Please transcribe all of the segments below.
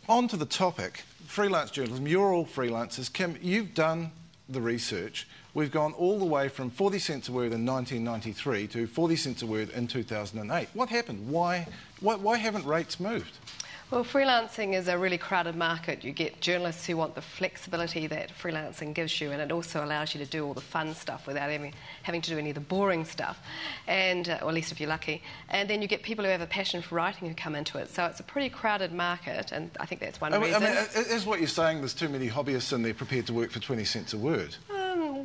On to the topic, freelance journalism. You're all freelancers. Kim, you've done the research. We've gone all the way from 40 cents a word in 1993 to 40 cents a word in 2008. What happened? Why haven't rates moved? Well, freelancing is a really crowded market. You get journalists who want the flexibility that freelancing gives you, and it also allows you to do all the fun stuff without having to do any of the boring stuff, or at least if you're lucky. And then you get people who have a passion for writing who come into it. So it's a pretty crowded market, and I think that's one reason. I mean, is what you're saying there's too many hobbyists in there prepared to work for 20 cents a word?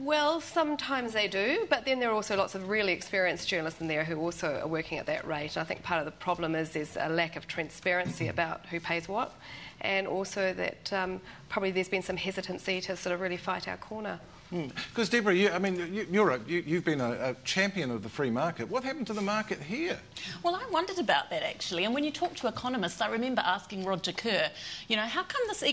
Well, sometimes they do, but then there are also lots of really experienced journalists in there who also are working at that rate. And I think part of the problem is there's a lack of transparency about who pays what, and also that probably there's been some hesitancy to sort of really fight our corner. Because Deborah, you've been a champion of the free market. What happened to the market here? Well, I wondered about that actually. And when you talk to economists, I remember asking Roger Kerr, how come this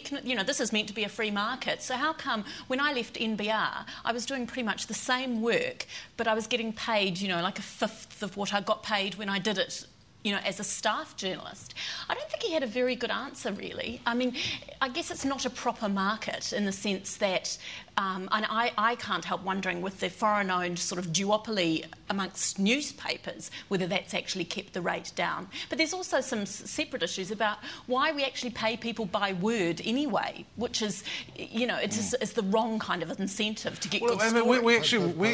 is meant to be a free market? So how come when I left NBR, I was doing pretty much the same work, but I was getting paid, like a fifth of what I got paid when I did it, as a staff journalist? I don't think he had a very good answer, really. I mean, I guess it's not a proper market in the sense that, and I can't help wondering with the foreign-owned sort of duopoly amongst newspapers, whether that's actually kept the rate down. But there's also some separate issues about why we actually pay people by word anyway, which is, it's the wrong kind of incentive to get good stories. By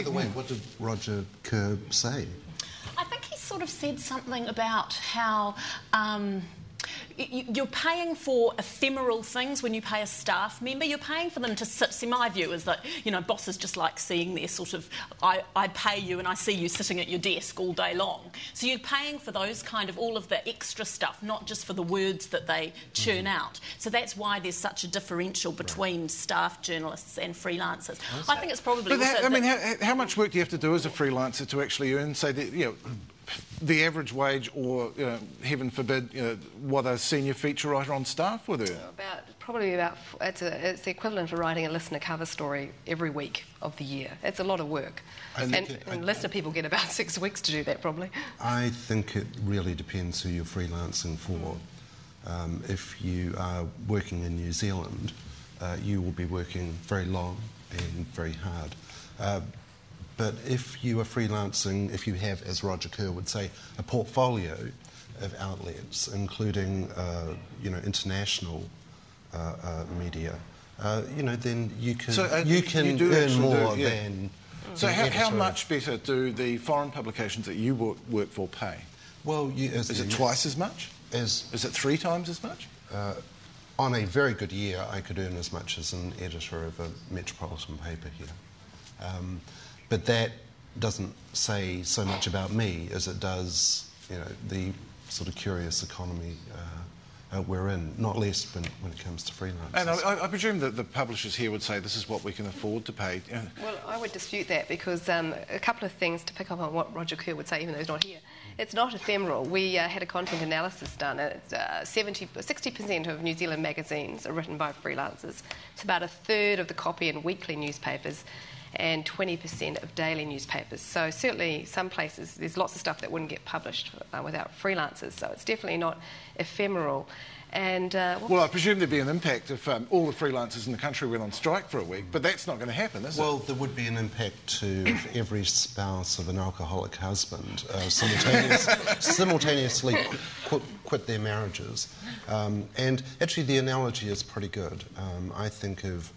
the way, what did Roger Kerr say? I think he sort of said something about how you're paying for ephemeral things when you pay a staff member. You're paying for them to sit. See, my view is that, bosses just like seeing their sort of, I pay you and I see you sitting at your desk all day long. So you're paying for those kind of, all of the extra stuff, not just for the words that they churn out. So that's why there's such a differential between staff journalists and freelancers. I think it's probably... How much work do you have to do as a freelancer to actually earn, say, the average wage, or heaven forbid, what a senior feature writer on staff would earn? It's the equivalent of writing a listener cover story every week of the year. It's a lot of work, and listener people get about 6 weeks to do that probably. I think it really depends who you're freelancing for. If you are working in New Zealand, you will be working very long and very hard. But if you are freelancing, if you have, as Roger Kerr would say, a portfolio of outlets, including, international media, then you can earn more than... So how much better do the foreign publications that you work for pay? Well, is it twice as much? Is it 3 times as much? On a very good year, I could earn as much as an editor of a metropolitan paper here. But that doesn't say so much about me as it does, the sort of curious economy we're in, not least when it comes to freelancers. And I presume that the publishers here would say this is what we can afford to pay. Well, I would dispute that because a couple of things to pick up on what Roger Kerr would say, even though he's not here. It's not ephemeral. We had a content analysis done. 60% of New Zealand magazines are written by freelancers. It's about a third of the copy in weekly newspapers, and 20% of daily newspapers. So certainly some places there's lots of stuff that wouldn't get published without freelancers, so it's definitely not ephemeral. And well, I presume there'd be an impact if all the freelancers in the country went on strike for a week, but that's not going to happen, is it? Well, there would be an impact to every spouse of an alcoholic husband simultaneously quit their marriages. And actually the analogy is pretty good. I think of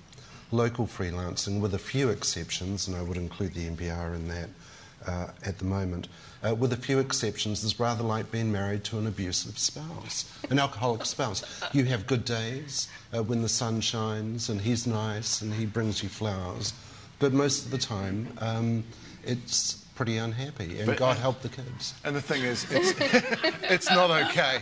local freelancing, with a few exceptions, and I would include the NPR in that at the moment, with a few exceptions, is rather like being married to an abusive spouse, an alcoholic spouse. You have good days when the sun shines and he's nice and he brings you flowers, but most of the time it's pretty unhappy, and God help the kids. And the thing is, it's not okay.